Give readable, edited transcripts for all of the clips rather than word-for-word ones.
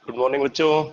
Good morning बच्चों।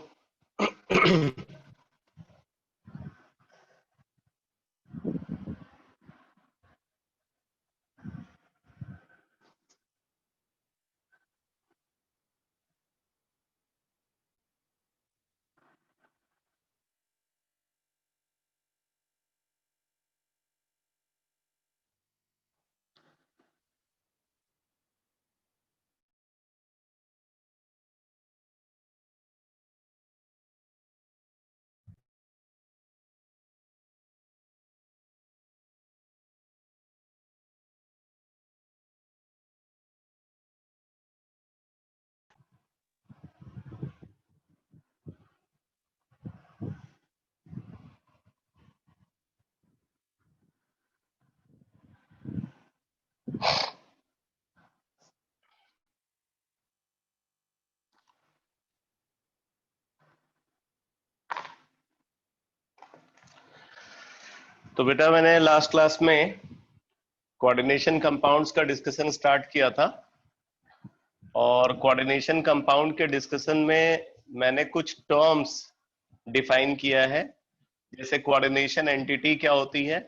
तो बेटा मैंने लास्ट क्लास में कोऑर्डिनेशन कंपाउंड्स का डिस्कशन स्टार्ट किया था और कोऑर्डिनेशन कंपाउंड के डिस्कशन में मैंने कुछ टर्म्स डिफाइन किया है। जैसे कोऑर्डिनेशन एंटिटी क्या होती है,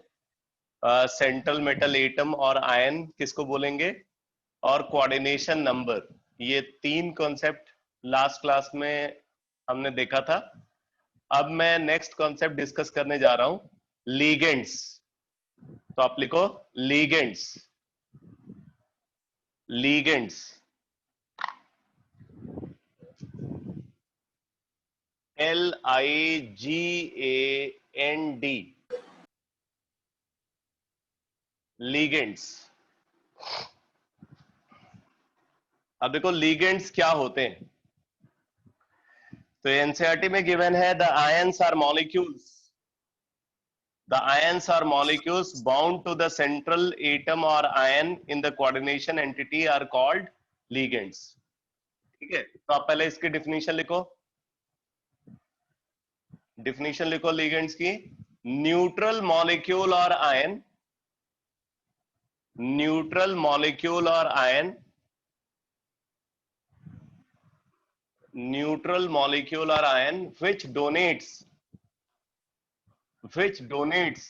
सेंट्रल मेटल एटम और आयन किसको बोलेंगे, और कोऑर्डिनेशन नंबर। ये तीन कॉन्सेप्ट लास्ट क्लास में हमने देखा था। अब मैं नेक्स्ट कॉन्सेप्ट डिस्कस करने जा रहा हूं, लीगेंड्स। तो आप लिखो लीगेंड्स। Ligands LIGAND, ligands. अब देखो लीगेंड्स क्या होते हैं। तो एनसीईआरटी में गिवन है the ions are molecules, the ions are molecules bound to the central atom or ion in the coordination entity are called ligands। ठीक है, तो आप पहले इसकी डिफिनीशन लिखो। डिफिनीशन लिखो लिगेंड्स की। न्यूट्रल मॉलिक्यूल और आयन, न्यूट्रल मॉलिक्यूल और आयन, न्यूट्रल मॉलिक्यूल और ion which donates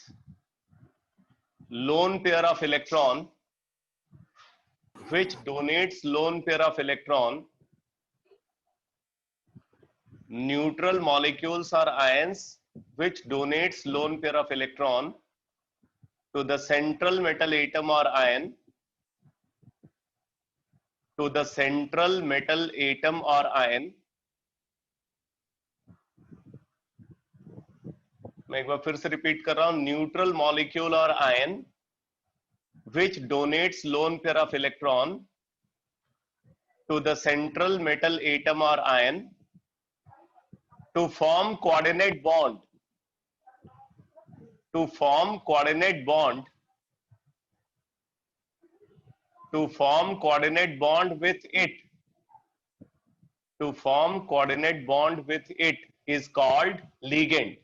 lone pair of electron, which donates lone pair of electron, neutral molecules or ions which donates lone pair of electron to the central metal atom or ion, to the central metal atom or ion। मैं एक बार फिर से repeat कर रहा हूं, neutral molecule और ion which donates lone pair of electron to the central metal atom or ion to form coordinate bond, to form coordinate bond, to form coordinate bond with it, to form coordinate bond with it is called ligand,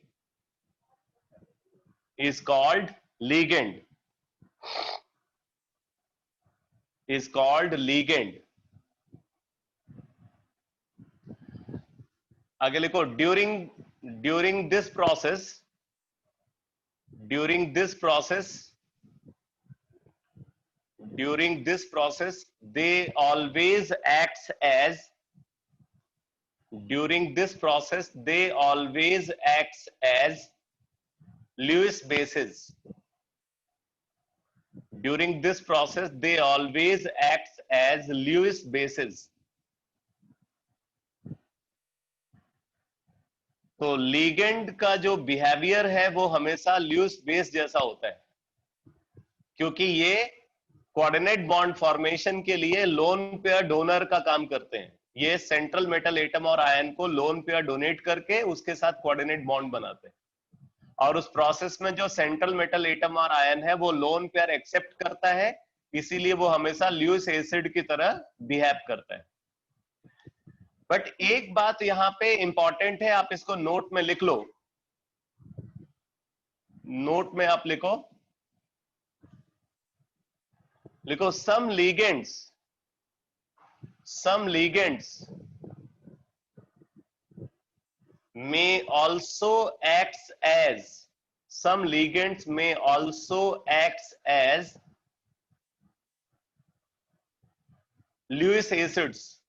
is called ligand, is called ligand। आगे लिखो, during this process, during this process, during this process they always acts as, during this process they always acts as Lewis bases, during this process they always acts as Lewis bases। तो ligand का जो behaviour है वो हमेशा Lewis base जैसा होता है, क्योंकि ये कोऑर्डिनेट बॉन्ड फॉर्मेशन के लिए लोन पेयर डोनर का काम करते हैं। ये सेंट्रल मेटल एटम और आयन को लोन पेयर डोनेट करके उसके साथ कोऑर्डिनेट बॉन्ड बनाते हैं, और उस प्रोसेस में जो सेंट्रल मेटल एटम और आयन है वो लोन पेयर एक्सेप्ट करता है, इसीलिए वो हमेशा ल्यूइस एसिड की तरह बिहेव करता है। बट एक बात यहां पे इंपॉर्टेंट है, आप इसको नोट में लिख लो, नोट में आप लिखो, लिखो some ligands may also acts as, some ligands may also acts as Lewis acids.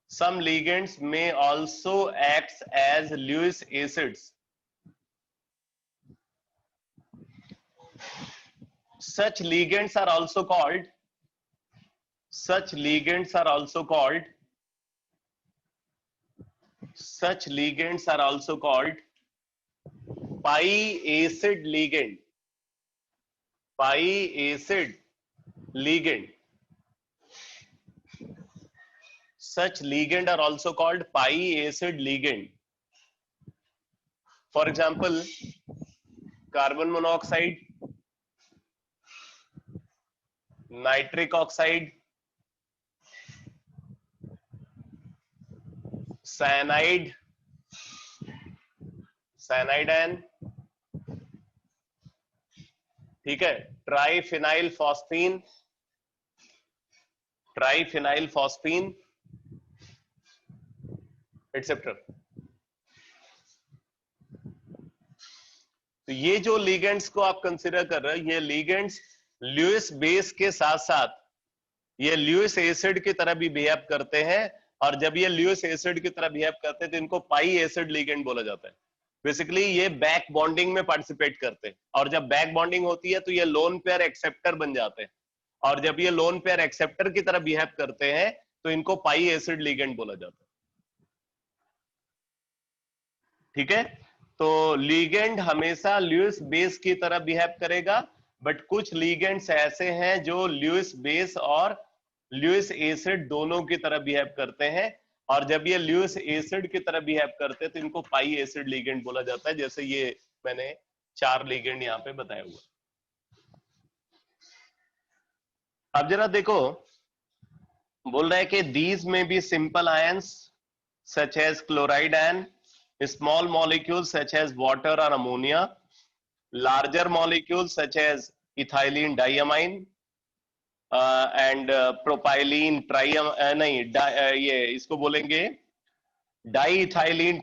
Some ligands may also act as Lewis acids. Such ligands are also called pi-acid ligand. Pi-acid ligand. Such ligand are also called pi-acid ligand. For example, carbon monoxide, nitric oxide, cyanide, cyanidine, ठीक है, triphenyl phosphine etcetera. तो ये जो ligands को आप consider कर रहे हो, ये लिगेंड्स ल्यूइस बेस के साथ साथ ये ल्यूइस एसिड की तरह भी बिहेव करते हैं, और जब ये ल्यूइस एसिड की तरह बिहेव करते हैं तो इनको पाई एसिड लिगेंड बोला जाता है. बेसिकली ये बैक बॉन्डिंग में पार्टिसिपेट करते हैं, और जब बैक बॉन्डिंग होती है तो ये लोन पेयर एक्सेप्टर बन जाते हैं, और जब ये लोन पेयर एक्सेप्टर की तरह बिहेव करते हैं तो इनको पाई एसिड लिगेंड बोला जाता है. ठीक है, तो लिगेंड हमेशा ल्यूइस बेस की तरह बिहेव करेगा, बट कुछ लिगेंड्स ऐसे हैं जो ल्यूइस बेस और ल्यूइस एसिड दोनों की तरह बिहेव करते हैं, और जब ये ल्यूइस एसिड की तरह बिहेव करते हैं तो इनको पाई एसिड लिगेंड बोला जाता है, जैसे ये मैंने 4 लिगेंड यहाँ पे बताया हुआ. अब जरा देखो, बोल रहा है कि these may be simple ions such as chloride ion, small molecules such as water or ammonia, larger molecules such as ethylene diamine and propylene ये इसको बोलेंगे diethylene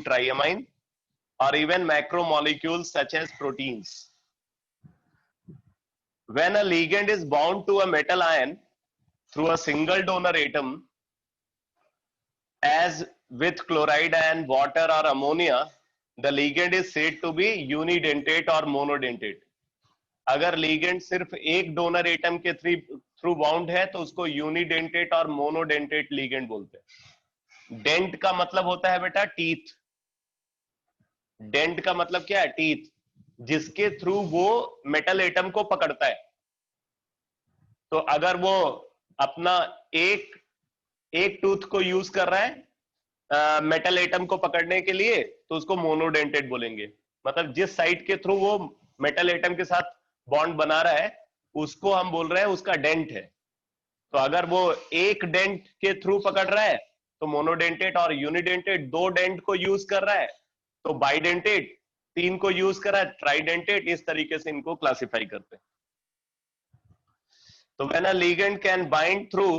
triamine, or even macromolecules such as proteins. When a ligand is bound to a metal ion through a single donor atom, as with chloride and water or ammonia, the ligand is said to be unidentate or monodentate. अगर ligand सिर्फ एक donor atom के through bound है तो उसको unidentate और monodentate ligand बोलते हैं. डेंट का मतलब होता है बेटा टीथ. डेंट का मतलब क्या है? टीथ, जिसके थ्रू वो मेटल एटम को पकड़ता है. तो अगर वो अपना एक टूथ को यूज कर रहा है मेटल एटम को पकड़ने के लिए, तो उसको मोनोडेंटेट बोलेंगे. मतलब जिस साइड के थ्रू वो मेटल एटम के साथ बॉन्ड बना रहा है उसको हम बोल रहे हैं उसका डेंट है. तो अगर वो एक डेंट के थ्रू पकड़ रहा है तो मोनोडेंटेट, और यूनिडेंटेट 2 डेंट को यूज कर रहा है तो बाइडेंटेट, 3 को यूज कर रहा है ट्राइडेंटेट. इस तरीके से इनको क्लासिफाई करते हैं. तो when a ligand can bind through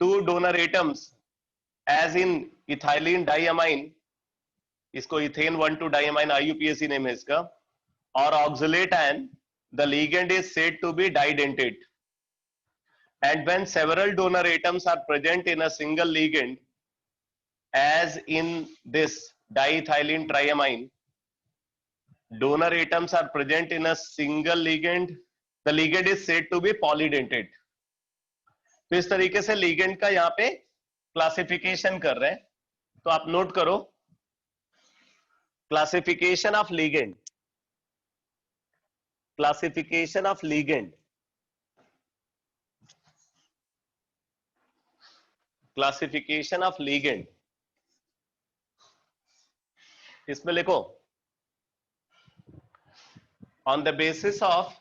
2 donor atoms, as in ethylene diamine, इसको इथेन 1,2 diamine IUPAC नेम है इसका, और oxalate ion, the ligand is said to be didentate. And when several donor atoms are present in a single ligand, as in this diethylene triamine, donor atoms are present in a single ligand, the ligand is said to be polydentate. तो इस तरीके से ligand का यहाँ पे classification कर रहे हैं. तो आप नोट करो, classification of ligand, classification of ligand, classification of ligand. इसमें लिखो on the basis of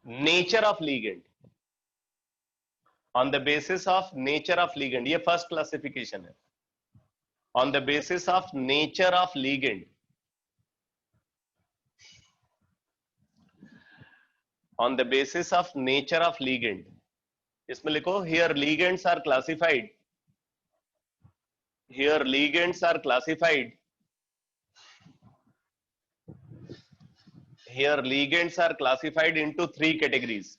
nature of ligand, on the basis of nature of ligand, ये फर्स्ट क्लासिफिकेशन है. on the basis of nature of ligand, on the basis of nature of ligand. इसमें लिखो here ligands are classified. Here ligands are classified. Here ligands are classified into three categories.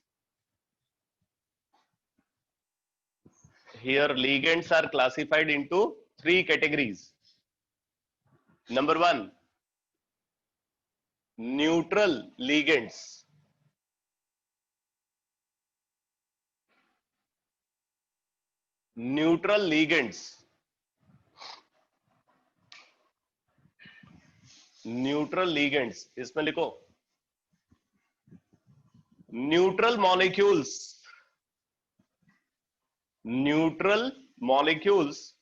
Here ligands are classified into three categories. Number one, neutral ligands. Neutral ligands. Neutral ligands. इसमें लिखो neutral molecules. Neutral molecules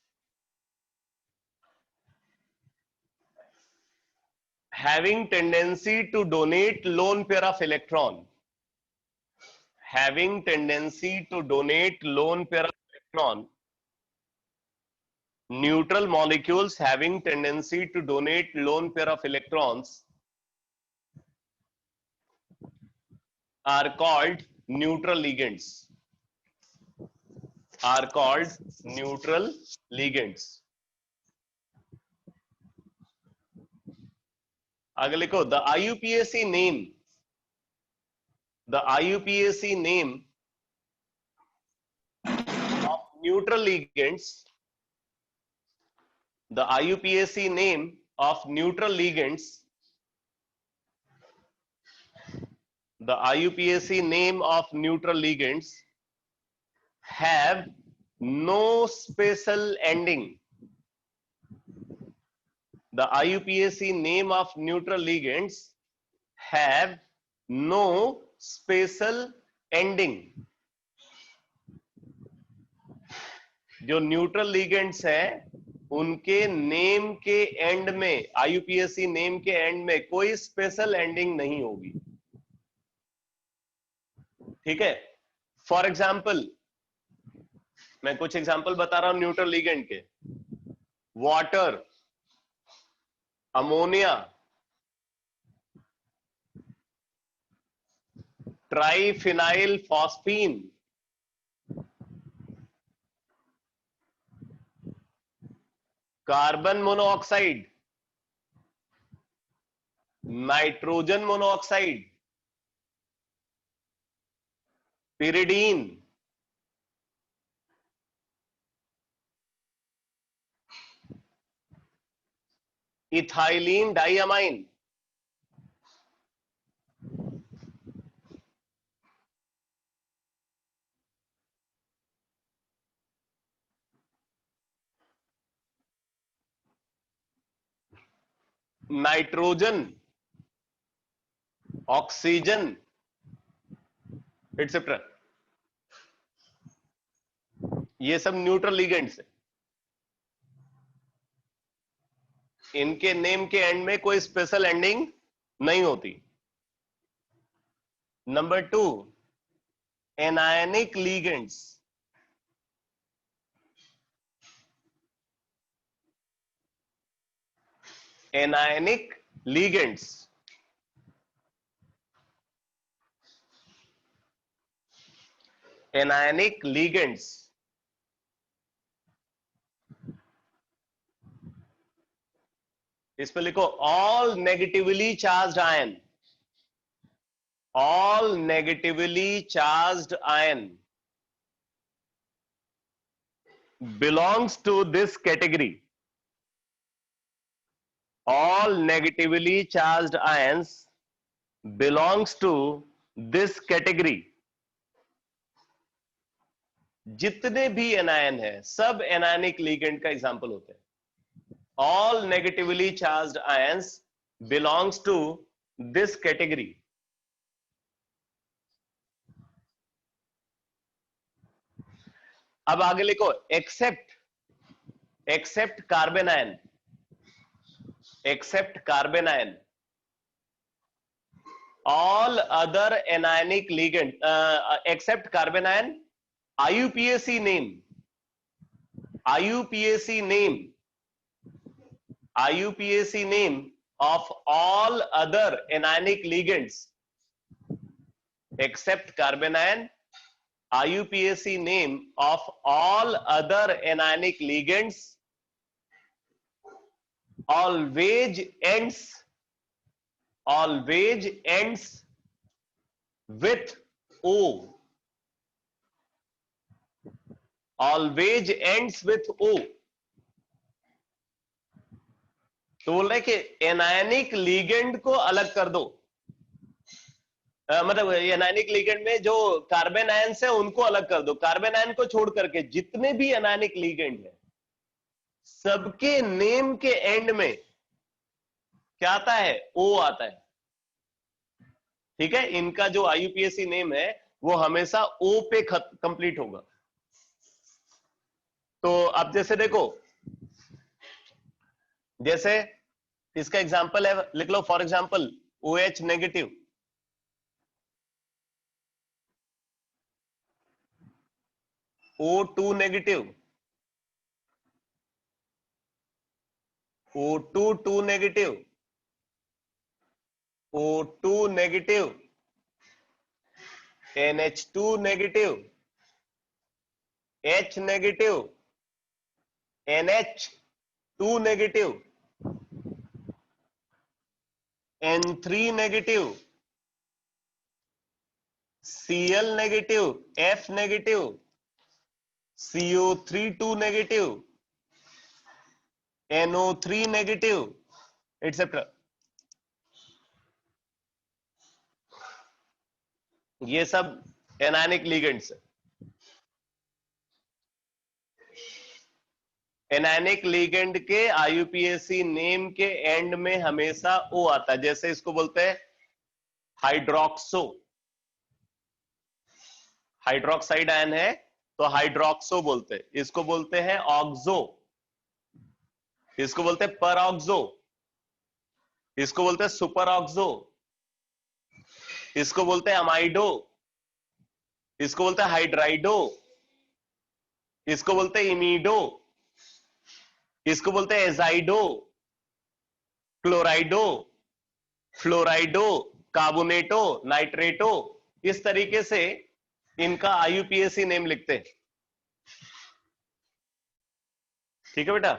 having tendency to donate lone pair of electron. Having tendency to donate lone pair of electron. Neutral molecules having tendency to donate lone pair of electrons are called neutral ligands. Are called neutral ligands. आगे लिखो the IUPAC name. The IUPAC name of neutral ligands. The IUPAC name of neutral ligands. The IUPAC name of neutral ligands have no special ending. The IUPAC name of neutral ligands have no special ending. जो neutral ligands हैं उनके name के end में, IUPAC name के end में कोई special ending नहीं होगी. ठीक है. फॉर एग्जाम्पल मैं कुछ एग्जाम्पल बता रहा हूं न्यूट्रल लिगेंड के. Water, ammonia, triphenyl phosphine, carbon monoxide, nitrogen monoxide, pyridine, ethylene diamine, nitrogen, oxygen, etcetera. ये सब न्यूट्रल लिगेंड्स है. इनके नेम के एंड में कोई स्पेशल एंडिंग नहीं होती. Number two, anionic ligands. Anionic ligands anionic ligands इसमें लिखो all negatively charged ion. All negatively charged ion belongs to this category. All negatively charged ions belongs to this category. जितने भी anion है सब anionic ligand का example होते हैं. All negatively charged ions belongs to this category. अब आगे लिखो except carbon ion. Except carbon ion, all other anionic ligand except carbon ion, IUPAC name, IUPAC name, IUPAC name of all other anionic ligands except carbanion, IUPAC name of all other anionic ligands always ends with O. Always ends with O. तो बोल रहे कि anionic ligand को अलग कर दो, मतलब anionic ligand में जो कार्बन आयन्स है उनको अलग कर दो, कार्बन आयन को छोड़ करके जितने भी एनायनिक लिगेंड है सबके नेम के एंड में क्या आता है? ओ आता है। ठीक है, इनका जो आईयूपीएसी नेम है वो हमेशा ओ पे कंप्लीट होगा। तो अब जैसे देखो, जैसे इसका एग्जांपल है, लिख लो for example OH negative, O2 negative, O2 negative, O2 negative, NH2 negative, H negative, NH2 negative, N3 negative, Cl negative, F negative, CO3 negative, NO3 negative, etcetera. ये सब एनायनिक लिगेंड्स है। एनायनिक लिगेंड के IUPAC name के end में हमेशा ओ आता है। जैसे इसको बोलते हैं हाइड्रोक्सो, हाइड्रोक्साइड आयन है तो हाइड्रोक्सो बोलते हैं। इसको बोलते हैं ऑक्सो, इसको बोलते हैं परऑक्सो, इसको बोलते हैं सुपर ऑक्सो, इसको बोलते हैं अमाइडो, इसको बोलते हैं हाइड्राइडो, इसको बोलते हैं इमीडो, इसको बोलते हैं एजाइडो, क्लोराइडो, फ्लोराइडो, कार्बोनेटो, नाइट्रेटो। इस तरीके से इनका आईयूपीएसी नेम लिखते हैं। ठीक है बेटा।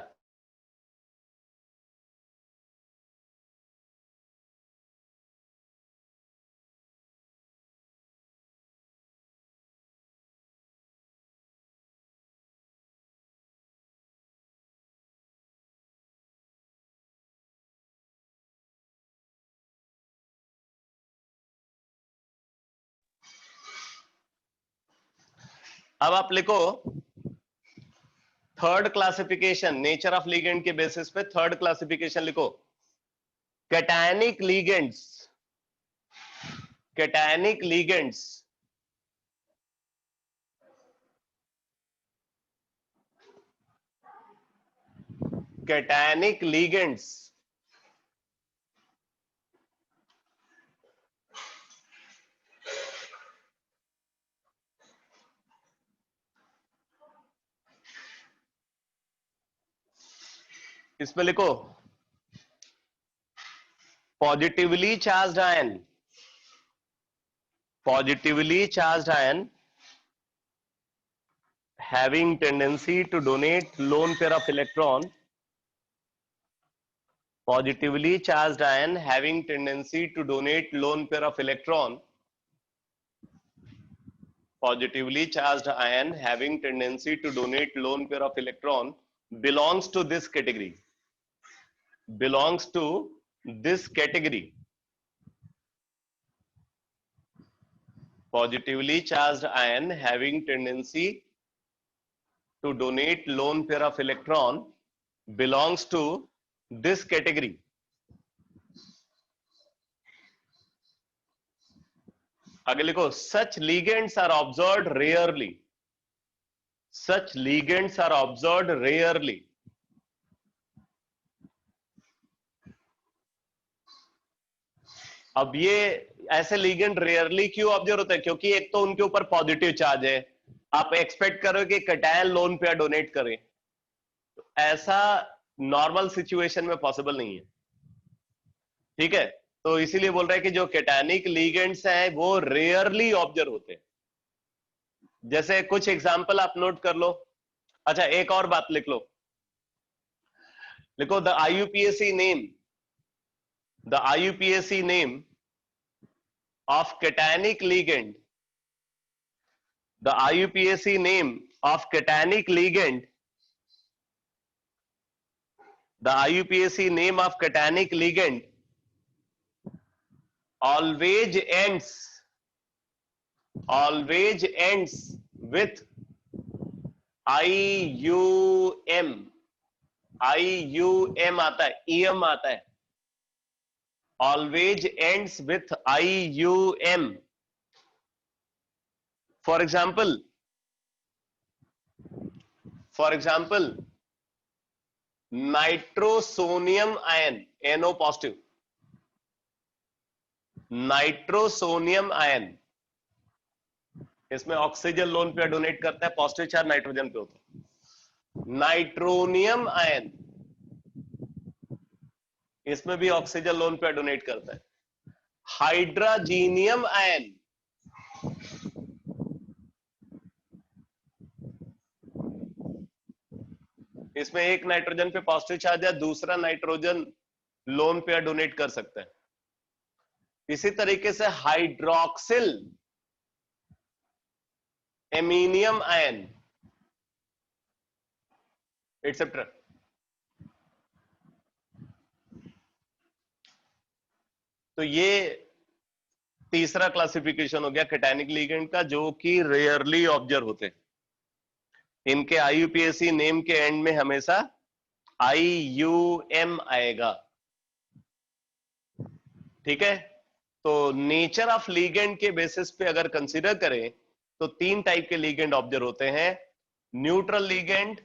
अब आप लिखो third classification, nature of ligand के बेसिस पे थर्ड क्लासिफिकेशन लिखो। Cationic ligands, cationic ligands cationic ligands इसमें लिखो positively charged ion, positively charged ion having tendency to donate lone pair of electron, positively charged ion having tendency to donate lone pair of electron, positively charged ion having tendency to donate lone pair of electron belongs to this category, belongs to this category. Positively charged ion having tendency to donate lone pair of electron belongs to this category. आगे लिखो such ligands are observed rarely, such ligands are observed rarely. अब ये ऐसे ligand rarely क्यों observe होते हैं? क्योंकि एक तो उनके ऊपर पॉजिटिव चार्ज है, आप एक्सपेक्ट करो कि कैटायन लोन पेयर डोनेट करें, ऐसा नॉर्मल सिचुएशन में पॉसिबल नहीं है। ठीक है, तो इसीलिए बोल रहे हैं कि जो कैटायनिक लिगेंड्स हैं वो रेयरली ऑब्जर्व होते हैं। जैसे कुछ एग्जांपल आप नोट कर लो। अच्छा, एक और बात लिख लो, लिखो the IUPAC name of cationic ligand, the IUPAC name of cationic ligand, the IUPAC name of cationic ligand always ends with IUM आता है, EM आता है, always ends with IUM. For example, nitrosonium ion, NO positive, nitrosonium ion, इसमें oxygen lone pair donate करता है, positive charge nitrogen पे होता है। नाइट्रोनियम आयन, इसमें भी ऑक्सीजन लोन पेयर डोनेट करता है। हाइड्रोजीनियम आयन, इसमें एक नाइट्रोजन पे पॉजिटिव चार्ज है, दूसरा नाइट्रोजन लोन पेयर डोनेट कर सकता है। इसी तरीके से हाइड्रोक्सिल एमीनियम आयन एटसेट्रा। तो ये तीसरा क्लासिफिकेशन हो गया कैटायनिक लिगेंड का, जो कि रेयरली ऑब्जर्व होते हैं। इनके IUPAC नेम के एंड में हमेशा IUM आएगा। ठीक है, तो नेचर ऑफ लिगेंड के बेसिस पे अगर कंसीडर करें तो तीन टाइप के लिगेंड ऑब्जर्व होते हैं, neutral ligand,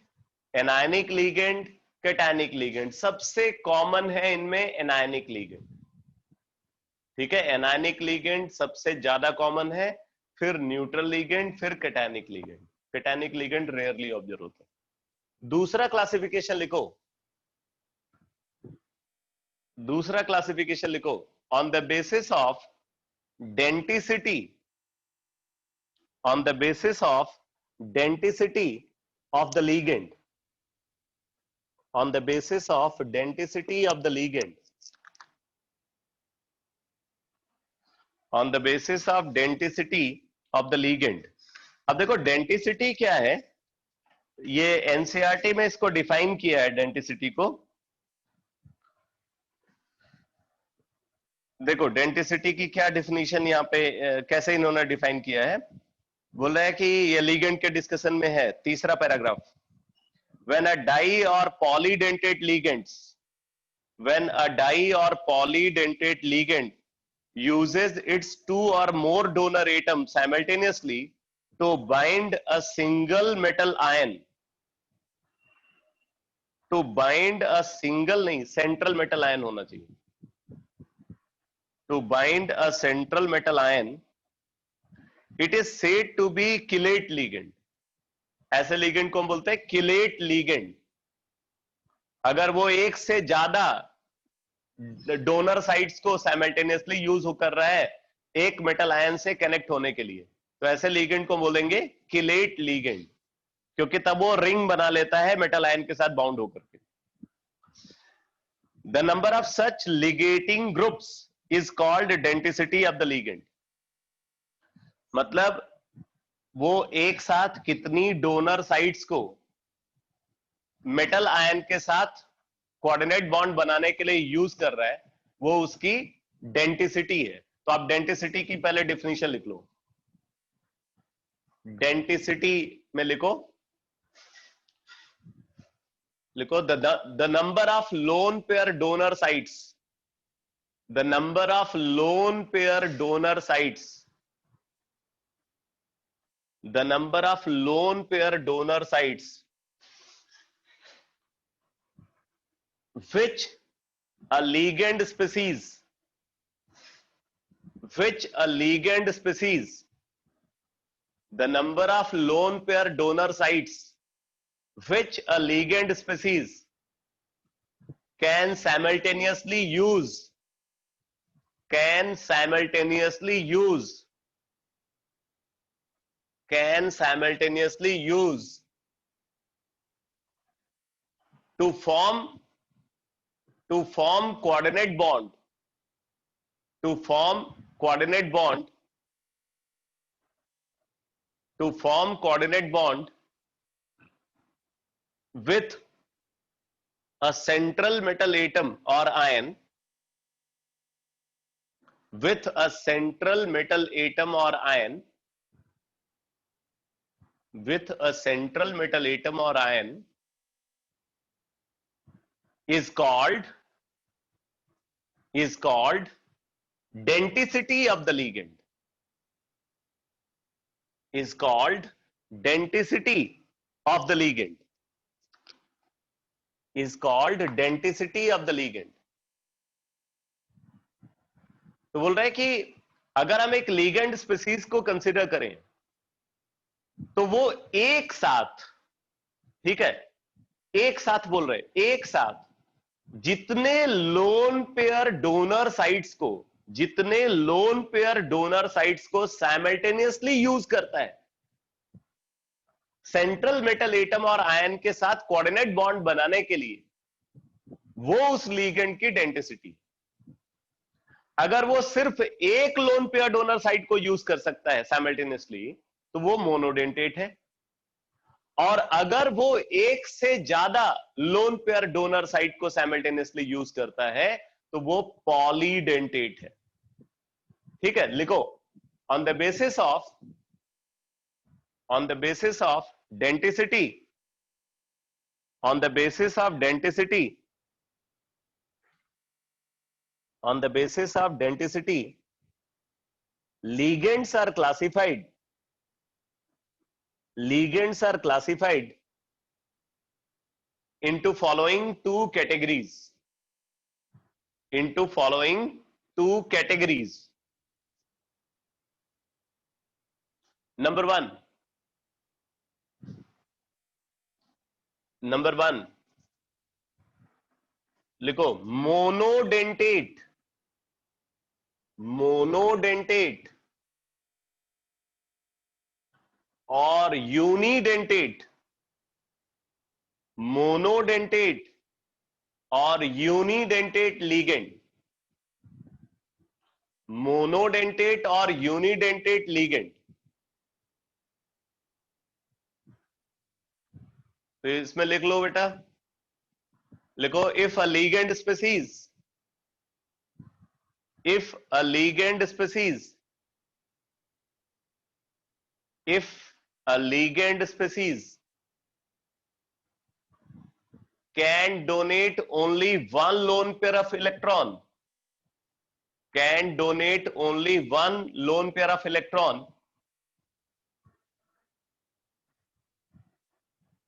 anionic ligand, cationic ligand. सबसे कॉमन है इनमें एनायनिक लिगेंड। ठीक है, एनायनिक लिगेंड सबसे ज्यादा कॉमन है, फिर न्यूट्रल लिगेंड, फिर cationic ligand. Cationic ligand rarely observe होता है। दूसरा क्लासिफिकेशन लिखो, on the basis of denticity of the ligand, on the basis of denticity of the ligand, on the basis of denticity of the ligand। अब देखो denticity क्या है, ये NCERT में इसको डिफाइन किया है डेंटिसिटी को। देखो डेंटिसिटी की क्या डेफिनेशन यहाँ पे कैसे इन्होंने डिफाइन किया है, बोल रहा है कि ये लिगेंड के डिस्कशन में है, तीसरा paragraph. when a di or polydentate ligand uses its two or more donor atoms simultaneously to bind a single metal ion, to bind a single नहीं central metal ion होना चाहिए, to bind a central metal ion, it is said to be chelate ligand। ऐसे ligand को हम बोलते हैं chelate ligand. अगर वो एक से ज्यादा डोनर साइट्स को साइमल्टेनियसली यूज कर रहा है एक मेटल आयन से कनेक्ट होने के लिए, तो ऐसे लिगेंड को बोलेंगे किलेट लिगेंड, क्योंकि तब वो रिंग बना लेता है मेटल आयन के साथ बाउंड होकर के। The number of such ligating groups is called denticity of the ligand. मतलब वो एक साथ कितनी डोनर साइट्स को मेटल आयन के साथ कोऑर्डिनेट बॉन्ड बनाने के लिए यूज कर रहा है, वो उसकी डेंटिसिटी है। तो आप डेंटिसिटी की पहले डेफिनेशन लिख लो। डेंटिसिटी में लिखो the number of lone pair donor sites, the number of lone pair donor sites, the number of lone pair donor sites which a ligand species, the number of lone pair donor sites which a ligand species can simultaneously use can simultaneously use to form coordinate bond to form coordinate bond with a central metal atom or ion with a central metal atom or ion is called denticity of the ligand. Is called denticity of the ligand. Is called denticity of the ligand. तो बोल रहे हैं कि अगर हम एक ligand species को consider करें तो वो एक साथ, ठीक है, एक साथ बोल रहे, एक साथ जितने लोन पेयर डोनर साइट्स को साइमल्टेनियसली यूज करता है सेंट्रल मेटल एटम और आयन के साथ कोऑर्डिनेट बॉन्ड बनाने के लिए, वो उस लीगेंड की डेंसिटी। अगर वो सिर्फ एक लोन पेयर डोनर साइट को यूज कर सकता है साइमल्टेनियसली तो वो मोनोडेंटेट है, और अगर वो एक से ज्यादा लोन पेयर डोनर साइट को साइमल्टेनियसली यूज करता है तो वो पॉलीडेंटेट है। ठीक है, लिखो on the basis of denticity, on the basis of denticity, ligands are classified into following two categories. Number one, लिखो मोनोडेंटेट और यूनिडेंटेट। लीगेंड, मोनोडेंटेट और यूनिडेंटेट लीगेंड। तो इसमें लिख लो बेटा, लिखो if a ligand species can donate only one lone pair of electron,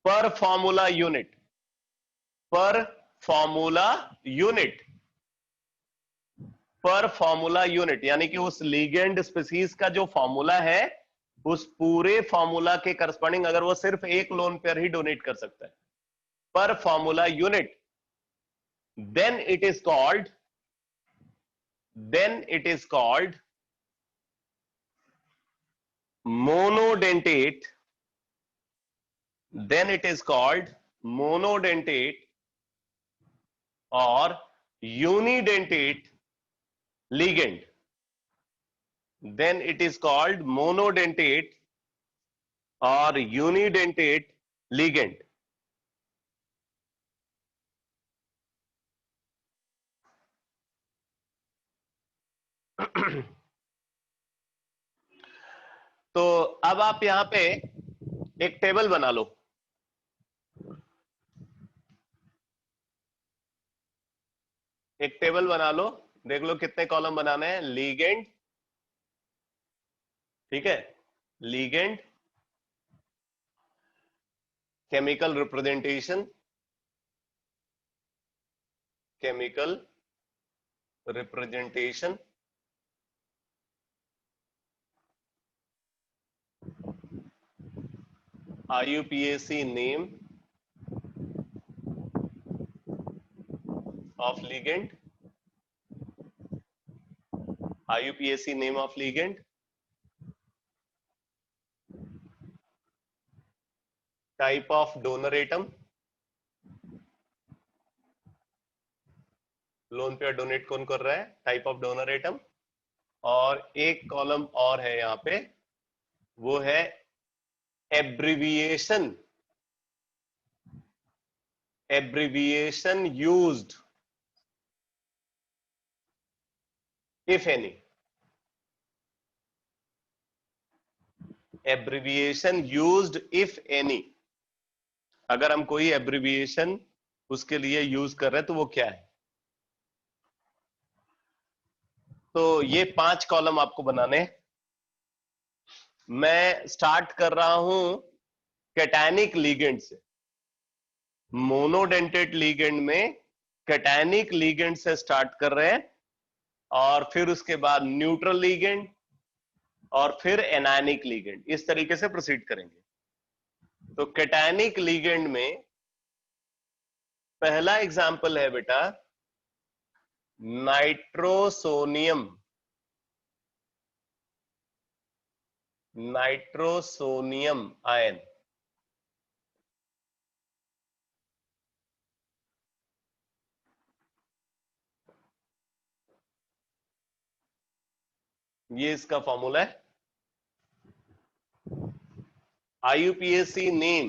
per formula unit, यानी कि उस लीगेंड स्पीसीज का जो फॉर्मूला है उस पूरे फॉर्मूला के करस्पॉन्डिंग अगर वो सिर्फ एक लोन पेयर ही डोनेट कर सकता है per formula unit, then it is called monodentate. Or unidentate ligand. Then it is called monodentate or unidentate ligand. तो अब आप यहां पे एक टेबल बना लो। देख लो कितने कॉलम बनाने हैं। लीगेंड, ठीक है, ligand, chemical representation, IUPAC name of ligand, IUPAC name of ligand, type of donor atom, lone pair donate कौन कर रहा है, टाइप ऑफ डोनर एटम, और एक कॉलम और है यहाँ पे, वो है abbreviation, abbreviation used if any, abbreviation used if any, अगर हम कोई एब्रिविएशन उसके लिए यूज कर रहे हैं तो वो क्या है। तो ये 5 कॉलम आपको बनाने। मैं स्टार्ट कर रहा हूं कैटायनिक लीगेंड से, मोनोडेंटेट लीगेंड में कैटायनिक लीगेंड से स्टार्ट कर रहे हैं, और फिर उसके बाद न्यूट्रल लीगेंड, और फिर एनायनिक लीगेंड, इस तरीके से प्रोसीड करेंगे। तो कैटायनिक लीगेंड में पहला एग्जाम्पल है बेटा नाइट्रोसोनियम, नाइट्रोसोनियम आयन। ये इसका फॉर्मूला है। IUPAC नेम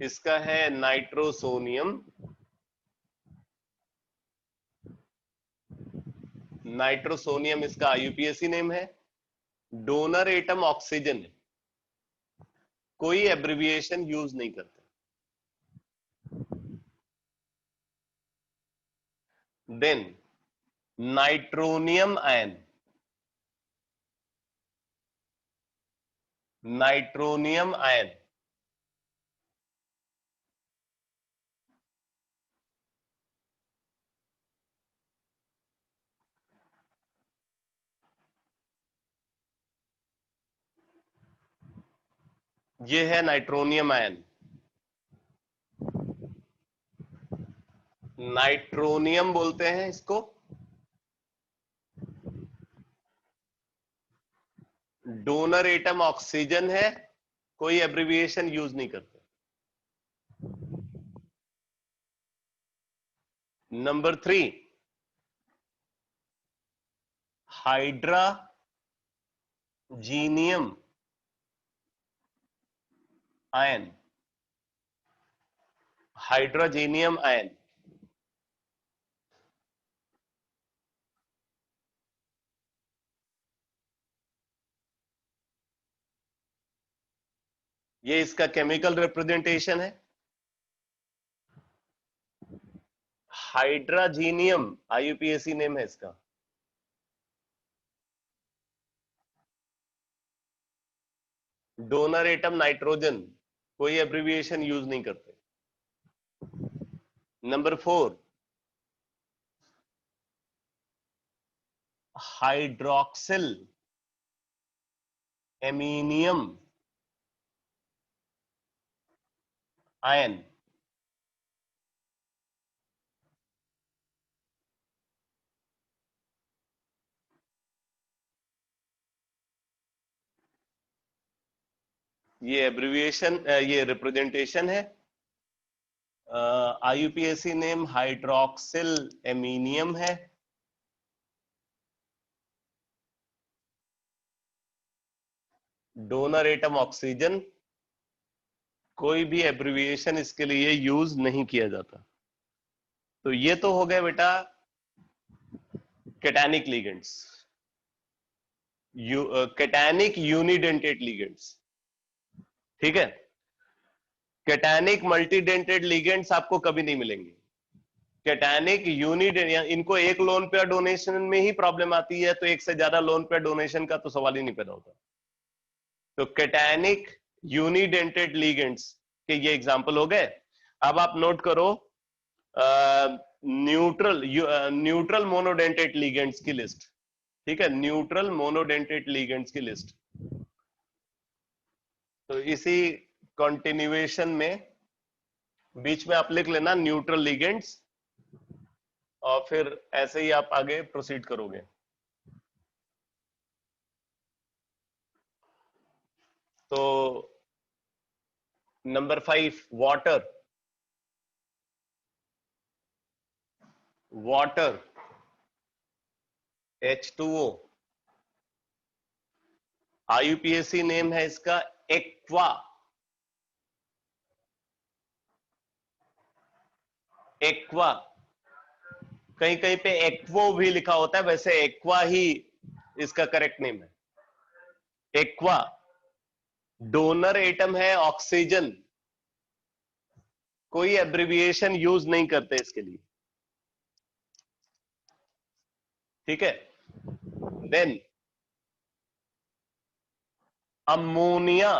इसका है नाइट्रोसोनियम, नाइट्रोसोनियम इसका IUPAC नेम है। डोनर एटम ऑक्सीजन है, कोई एब्रिविएशन यूज नहीं करते। Then nitronium ion, nitronium ion, ये है नाइट्रोनियम आयन। नाइट्रोनियम बोलते हैं इसको। डोनर एटम ऑक्सीजन है, कोई एब्रिविएशन यूज नहीं करते। Number 3 hydrazinium ion, hydrazinium ion. ये इसका केमिकल रिप्रेजेंटेशन है। हाइड्राजीनियम IUPAC नेम है इसका। डोनर एटम नाइट्रोजन, कोई एब्रिविएशन यूज नहीं करते। नंबर 4 हाइड्रोक्सिल एमीनियम आयन, ये एब्रिविएशन, ये रिप्रेजेंटेशन है। IUPAC नेम हाइड्रोक्सिल एमीनियम है। डोनर एटम ऑक्सीजन, कोई भी एब्रिविएशन इसके लिए यूज नहीं किया जाता। तो ये तो हो गए बेटा cationic ligands, cationic unidentate ligands. ठीक है, कैटायनिक मल्टीडेंटेड लिगेंड्स आपको कभी नहीं मिलेंगे। कैटायनिक यूनिडेंट, इनको एक लोन पेयर डोनेशन में ही प्रॉब्लम आती है, तो एक से ज्यादा लोन पेयर डोनेशन का तो सवाल ही नहीं पैदा होता। तो कैटायनिक यूनिडेंटेड लिगेंड्स के ये एग्जांपल हो गए। अब आप नोट करो न्यूट्रल मोनोडेंटेट लिगेंड्स की लिस्ट। ठीक है, न्यूट्रल मोनोडेंटेट लिगेंड्स की लिस्ट। तो इसी कंटिन्यूएशन में बीच में आप लिख लेना न्यूट्रल लिगेंड्स, और फिर ऐसे ही आप आगे प्रोसीड करोगे। तो number 5 water, water H2O, IUPAC name है इसका एक्वा, एक्वा, कहीं कहीं पे एक्वो भी लिखा होता है, वैसे एक्वा ही इसका करेक्ट नेम है, एक्वा। डोनर एटम है ऑक्सीजन, कोई एब्रिविएशन यूज नहीं करते इसके लिए, ठीक है। Then ammonia,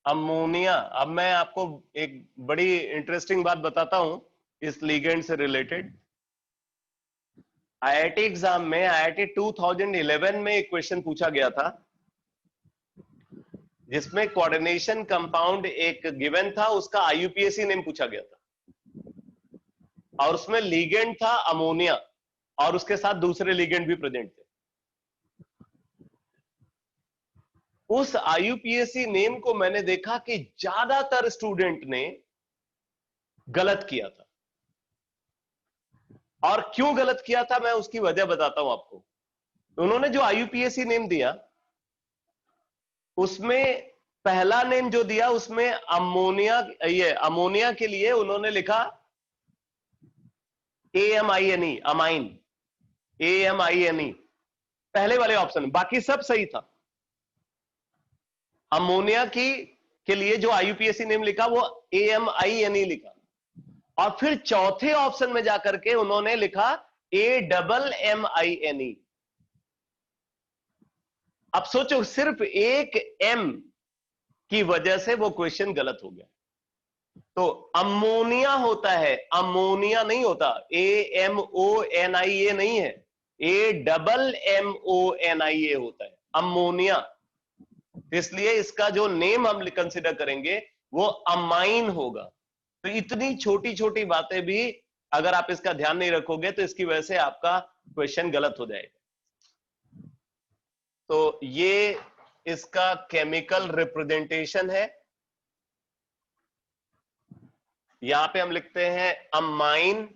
ammonia. अब मैं आपको एक बड़ी इंटरेस्टिंग बात बताता हूं इस लिगेंड से रिलेटेड। आईआईटी एग्जाम में, आईआईटी 2011 में एक क्वेश्चन पूछा गया था जिसमें कोऑर्डिनेशन कंपाउंड एक गिवन था, उसका आईयूपीएसी नेम पूछा गया था और उसमें लिगेंड था अमोनिया और उसके साथ दूसरे लिगेंड भी प्रेजेंट थे। उस आईयूपीएसी नेम को मैंने देखा कि ज्यादातर स्टूडेंट ने गलत किया था, और क्यों गलत किया था मैं उसकी वजह बताता हूं आपको। उन्होंने जो आईयूपीएसी नेम दिया उसमें पहला नेम जो दिया उसमें अमोनिया, ये अमोनिया के लिए उन्होंने लिखा AMINE, अमाइन, AMINE पहले वाले ऑप्शन, बाकी सब सही था। अमोनिया की के लिए जो आईयूपीएसी नेम लिखा वो AMINE लिखा, और फिर चौथे ऑप्शन में जाकर के उन्होंने लिखा AMMINE। अब सोचो, सिर्फ एक M की वजह से वो क्वेश्चन गलत हो गया। तो अमोनिया होता है, अमोनिया नहीं होता, AMONIA नहीं है, AMMONIA होता है, अमोनिया। इसलिए इसका जो नेम हम कंसिडर करेंगे वो अमाइन होगा। तो इतनी छोटी छोटी बातें भी अगर आप इसका ध्यान नहीं रखोगे तो इसकी वजह से आपका क्वेश्चन गलत हो जाएगा। तो ये इसका केमिकल रिप्रेजेंटेशन है। यहां पे हम लिखते हैं अमाइन,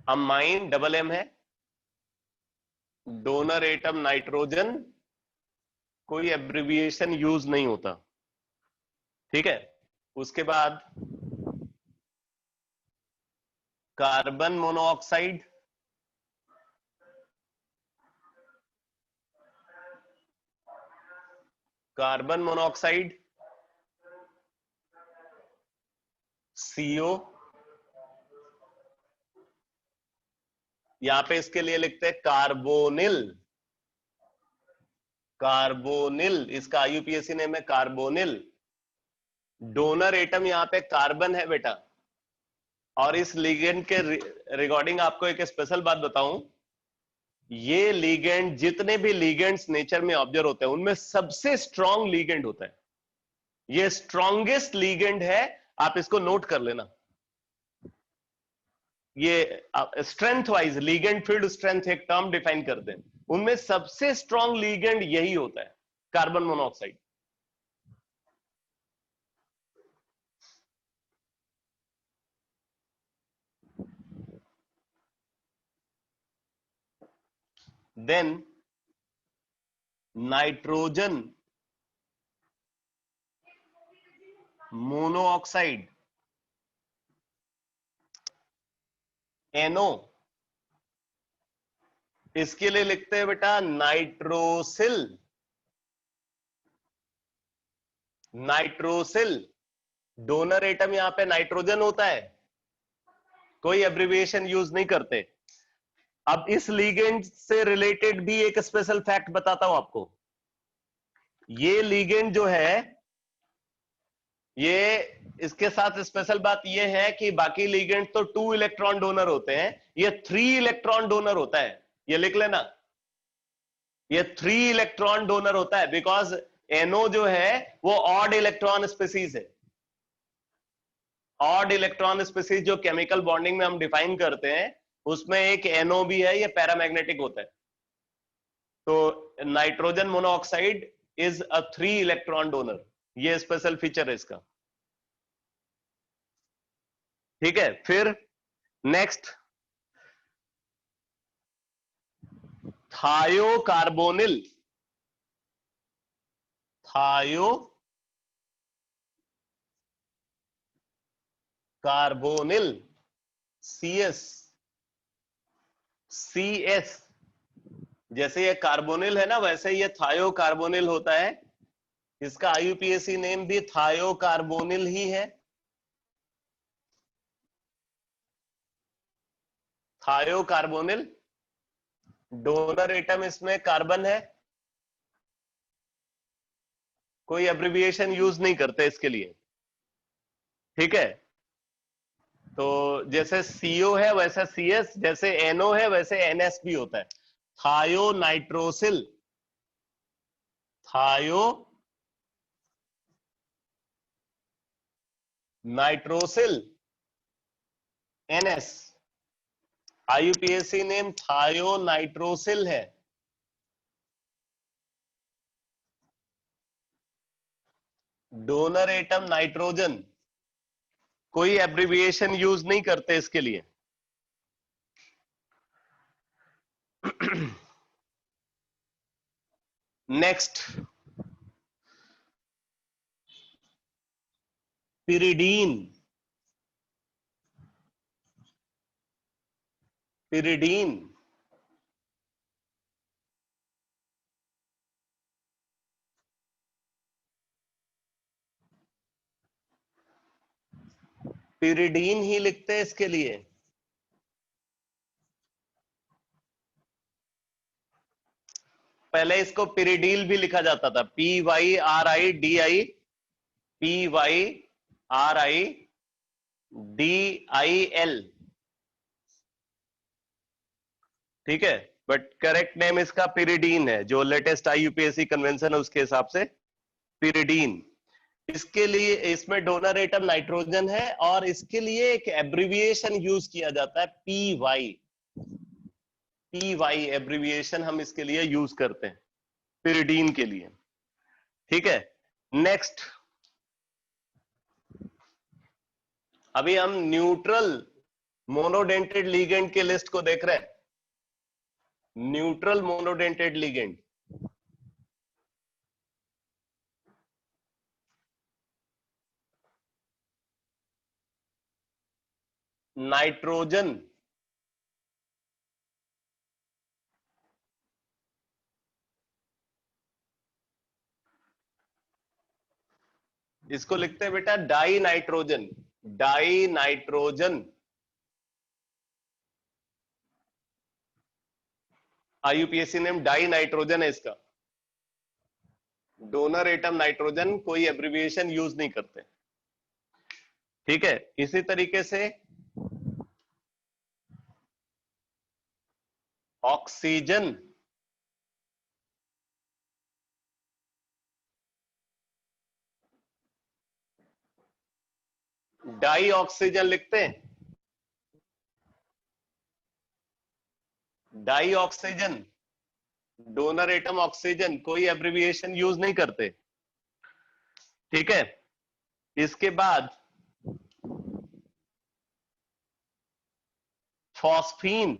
अमाइन डबल M है, डोनर एटम नाइट्रोजन, कोई एब्रिविएशन यूज नहीं होता, ठीक है। उसके बाद carbon monoxide, carbon monoxide CO, यहां पे इसके लिए लिखते हैं कार्बोनिल, कार्बोनिल इसका आईयूपीएसी नेम है कार्बोनिल। डोनर एटम यहां पे कार्बन है बेटा। और इस लिगेंड के रिगार्डिंग आपको एक स्पेशल बात बताऊं, ये लिगेंड, जितने भी लिगेंड्स नेचर में ऑब्जर्व होते हैं उनमें सबसे स्ट्रॉन्ग लिगेंड होता है, ये स्ट्रॉन्गेस्ट लिगेंड है, आप इसको नोट कर लेना। ये strength wise ligand field strength एक टर्म डिफाइन करते हैं, उनमें सबसे स्ट्रॉन्ग लिगेंड यही होता है, carbon monoxide. Then nitrogen monoxide NO, इसके लिए लिखते हैं बेटा नाइट्रोसिल, नाइट्रोसिल। डोनर एटम यहां पे नाइट्रोजन होता है, कोई एब्रिविएशन यूज नहीं करते। अब इस लिगेंड से रिलेटेड भी एक स्पेशल फैक्ट बताता हूं आपको। ये लिगेंड जो है, ये इसके साथ स्पेशल बात ये है कि बाकी लिगेंड तो 2 इलेक्ट्रॉन डोनर होते हैं, ये 3 इलेक्ट्रॉन डोनर होता है। ये लिख लेना, ये 3 इलेक्ट्रॉन डोनर होता है, बिकॉज NO जो है वो ऑड इलेक्ट्रॉन स्पीसीज है। ऑड इलेक्ट्रॉन स्पीसीज जो केमिकल बॉन्डिंग में हम डिफाइन करते हैं उसमें एक NO भी है, ये पैरामैग्नेटिक होता है। तो nitrogen monoxide is a 3 electron donor, ये स्पेशल फीचर है इसका। ठीक है, फिर नेक्स्ट थायोकार्बोनिल। थायो कार्बोनिल CS, CS, जैसे ये कार्बोनिल है ना, वैसे ये थायोकार्बोनिल होता है। इसका IUPAC नेम भी थायोकार्बोनिल ही है। थायोकार्बोनिल, डोनर एटम इसमें कार्बन है, कोई एब्रिविएशन यूज नहीं करते इसके लिए। ठीक है, तो जैसे CO है वैसे CS, जैसे NO है वैसे NS भी होता है। थायो नाइट्रोसिल, थायो नाइट्रोसिल NS, IUPAC नेम थायो नाइट्रोसिल है। डोनर एटम नाइट्रोजन, कोई एब्रिविएशन यूज नहीं करते इसके लिए। Next pyridine. पिरिडीन पिरिडीन ही लिखते हैं इसके लिए। पहले इसको पिरिडील भी लिखा जाता था, PYRIDIL। ठीक है, बट करेक्ट नेम इसका पिरिडीन है, जो लेटेस्ट IUPAC कन्वेंशन है उसके हिसाब से पिरिडीन। इसके लिए इसमें डोनर एटम नाइट्रोजन है और इसके लिए एक एब्रिविएशन यूज किया जाता है PY। PY एब्रिविएशन हम इसके लिए यूज करते हैं पिरिडीन के लिए। ठीक है, नेक्स्ट अभी हम न्यूट्रल मोनोडेंटेड लिगेंड के लिस्ट को देख रहे हैं। न्यूट्रल मोनोडेंटेड लिगेंड, नाइट्रोजन, इसको लिखते हैं बेटा die nitrogen. Die nitrogen, IUPAC name die nitrogen है इसका। डोनर एटम नाइट्रोजन, कोई एब्रिविएशन यूज नहीं करते। ठीक है, इसी तरीके से ऑक्सीजन, डाई ऑक्सीजन लिखते हैं। Dioxygen, donor atom oxygen, कोई एब्रिविएशन यूज नहीं करते। ठीक है, इसके बाद फॉस्फीन,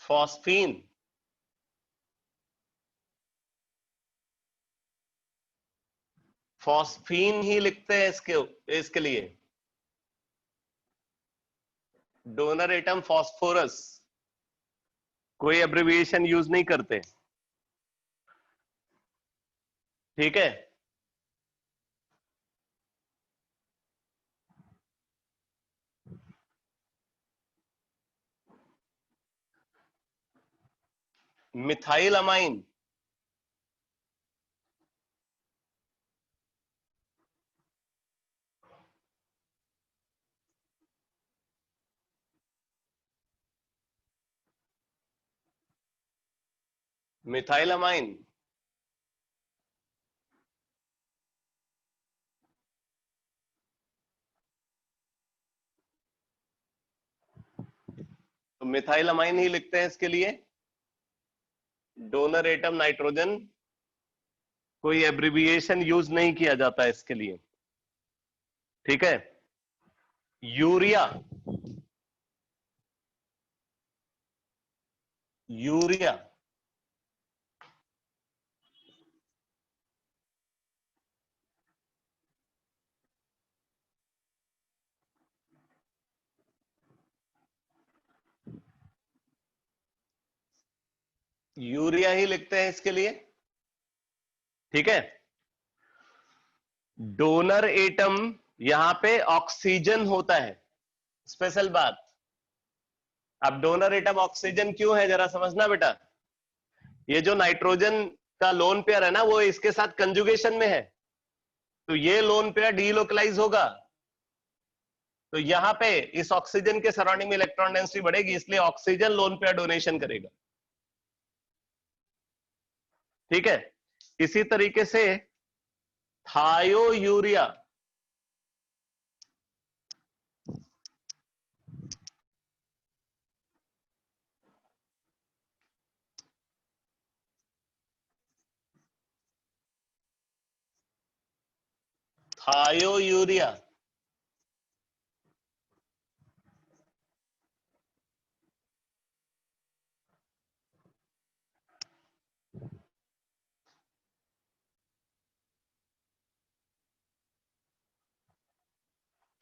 फॉस्फीन, फॉस्फीन ही लिखते हैं इसके लिए। डोनर एटम फॉस्फोरस, कोई एब्रिविएशन यूज नहीं करते। ठीक है, मिथाइल अमाइन, मिथाइल अमाइन, तो मिथाइल अमाइन ही लिखते हैं इसके लिए। डोनर एटम नाइट्रोजन, कोई एब्रिविएशन यूज नहीं किया जाता इसके लिए। ठीक है। यूरिया, यूरिया यूरिया ही लिखते हैं इसके लिए। ठीक है। डोनर एटम, यहां पे ऑक्सीजन होता है, स्पेशल बात। अब डोनर एटम ऑक्सीजन क्यों है जरा समझना बेटा। ये जो नाइट्रोजन का लोन पेयर है ना, वो इसके साथ कंजुगेशन में है, तो ये लोन पेयर डीलोकलाइज होगा, तो यहां पे इस ऑक्सीजन के सराउंडिंग में इलेक्ट्रॉन डेंसिटी बढ़ेगी, इसलिए ऑक्सीजन लोन पेयर डोनेशन करेगा। ठीक है। इसी तरीके से थायो यूरिया, थायो यूरिया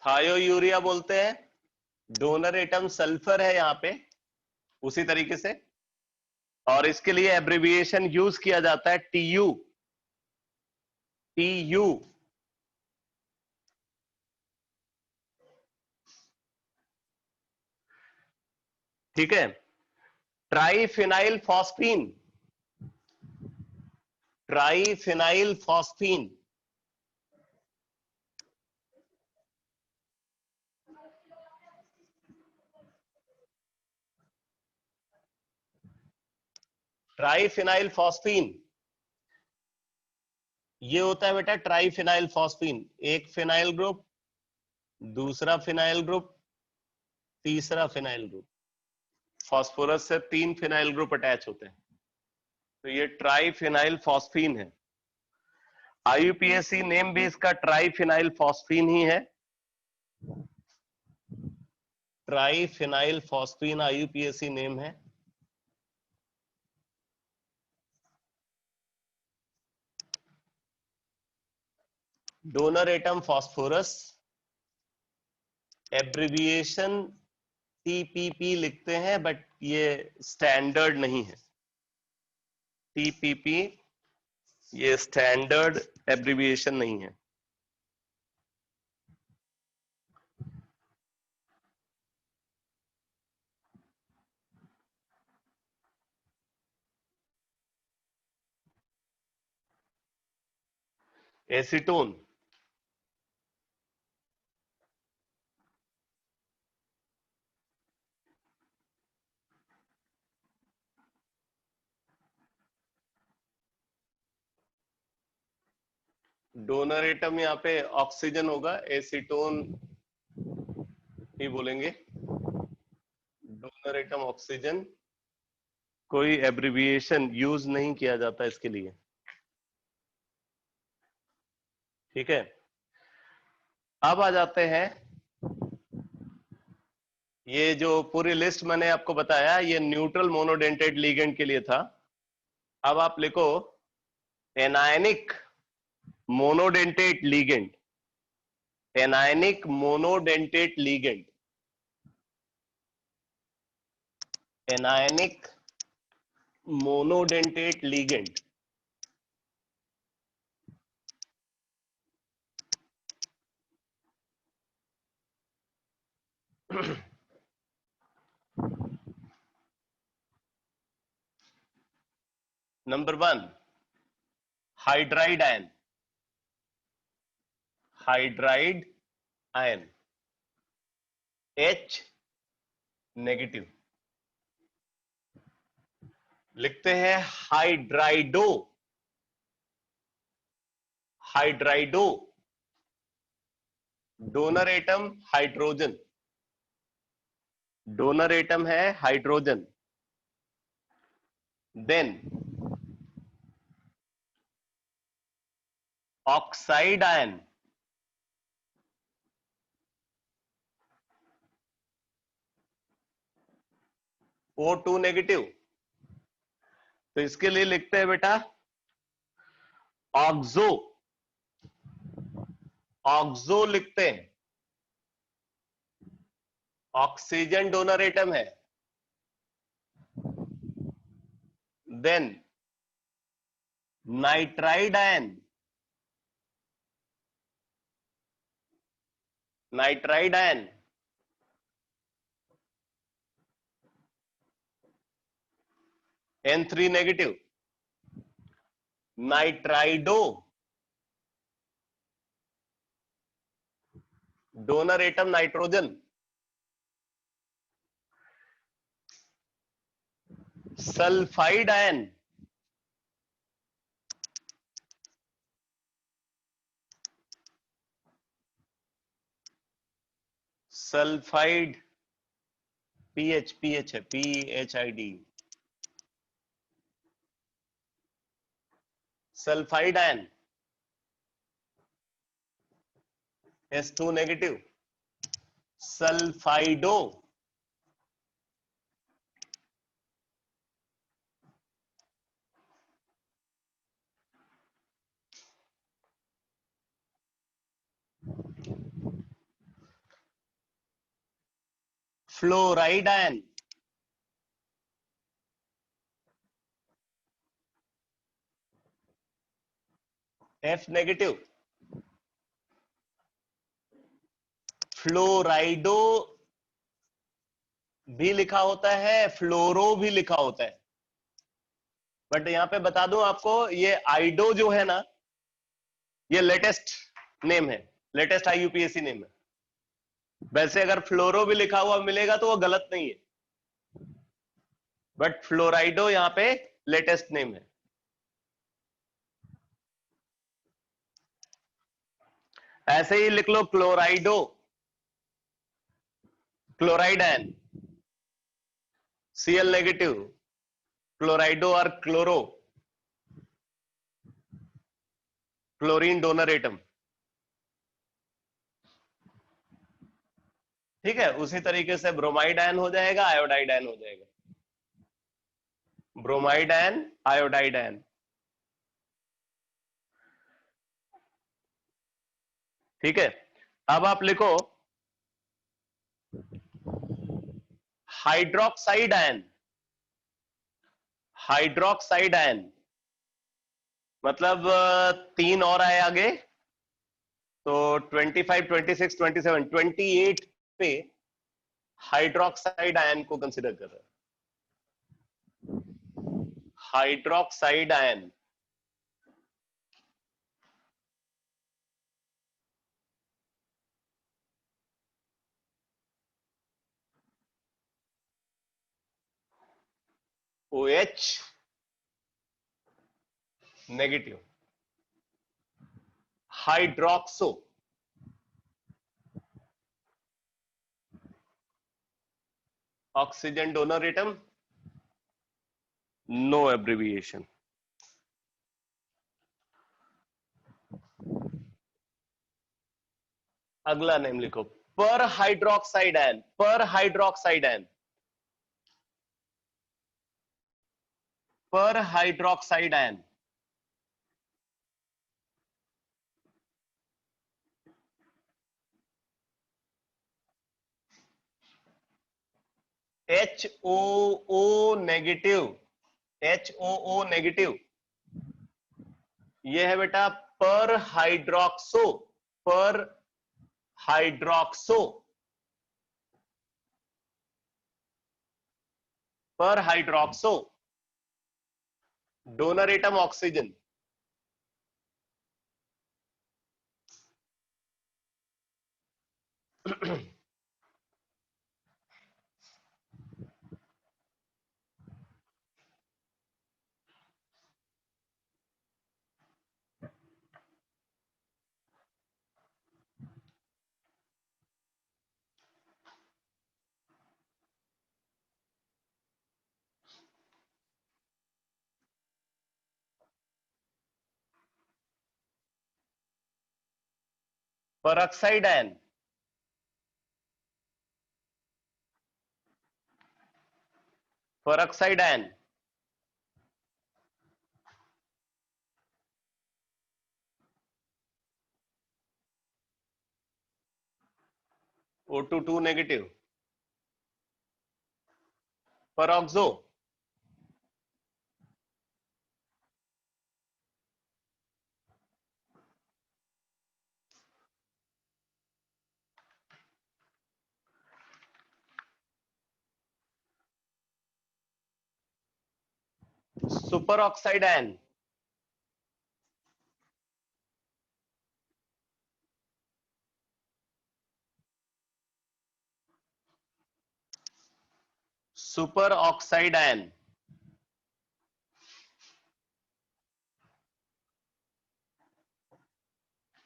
थायो यूरिया बोलते हैं। डोनर एटम सल्फर है यहां पे, उसी तरीके से, और इसके लिए एब्रिविएशन यूज किया जाता है टीयू, टीयू। ठीक है। Triphenylphosphine, triphenylphosphine, triphenylphosphine, ये होता है बेटा ट्राइफिनाइल फॉस्फीन। एक फिनाइल ग्रुप, दूसरा फिनाइल ग्रुप, तीसरा फिनाइल ग्रुप। फास्फोरस से 3 फिनाइल ग्रुप अटैच होते हैं, तो ये ट्राइफिनाइल फॉस्फीन है। आईयूपीएसी नेम भी इसका ट्राइफिनाइल फॉस्फीन ही है। ट्राइफिनाइल फॉस्फीन आईयूपीएसी नेम है। Donor atom phosphorus, abbreviation TPP लिखते हैं, बट ये स्टैंडर्ड नहीं है। टीपीपी ये स्टैंडर्ड एब्रिविएशन नहीं है। एसीटोन, डोनर एटम यहाँ पे ऑक्सीजन होगा, एसीटोन ही बोलेंगे। डोनर एटम ऑक्सीजन, कोई एब्रिविएशन यूज नहीं किया जाता इसके लिए। ठीक है। अब आ जाते हैं, ये जो पूरी लिस्ट मैंने आपको बताया, ये न्यूट्रल मोनोडेंटेट लिगेंड के लिए था। अब आप लिखो anionic monodentate ligand, anionic monodentate ligand, anionic monodentate ligand. Number 1 hydride ion, hydride ion H negative, लिखते हैं hydrido, hydrido. Donor atom hydrogen, donor atom है hydrogen, then oxide ion, O2 negative. तो इसके लिए लिखते हैं बेटा ऑक्सो, ऑक्सो लिखते हैं, ऑक्सीजन डोनर एटम है। Then nitride ion, nitride ion N3 negative, nitrido donor atom nitrogen, sulphide ion, sulphide PH, PH है PHID, sulphide ion S2 negative, sulphido fluoride ion F negative, fluorido भी लिखा होता है, फ्लोरो भी लिखा होता है, बट यहां पे बता दूं आपको, ये आइडो जो है ना, ये लेटेस्ट नेम है, लेटेस्ट IUPAC नेम है। वैसे अगर फ्लोरो भी लिखा हुआ मिलेगा तो वो गलत नहीं है, बट फ्लोराइडो यहां पे लेटेस्ट नेम है। ऐसे ही लिख लो क्लोराइडो, क्लोराइड आयन Cl नेगेटिव, क्लोराइडो और क्लोरो, क्लोरीन डोनर एटम। ठीक है, उसी तरीके से ब्रोमाइड आयन हो जाएगा, आयोडाइड आयन हो जाएगा, ब्रोमाइड आयन, आयोडाइड आयन। ठीक है, अब आप लिखो हाइड्रोक्साइड आयन, हाइड्रोक्साइड आयन मतलब तीन और आए आगे, तो 25, 26, 27, 28 पे हाइड्रोक्साइड आयन को कंसिडर कर रहे हैं। Hydroxide ion OH negative, hydroxo oxygen donor atom, no abbreviation. अगला नेम लिखो perhydroxide ion, perhydroxide ion, perhydroxide ion HOO negative, HOO negative, ये है बेटा perhydroxo, perhydroxo, perhydroxo donor atom oxygen. peroxide ion, peroxide ion, O2 2 negative, peroxo, superoxide ion, superoxide ion,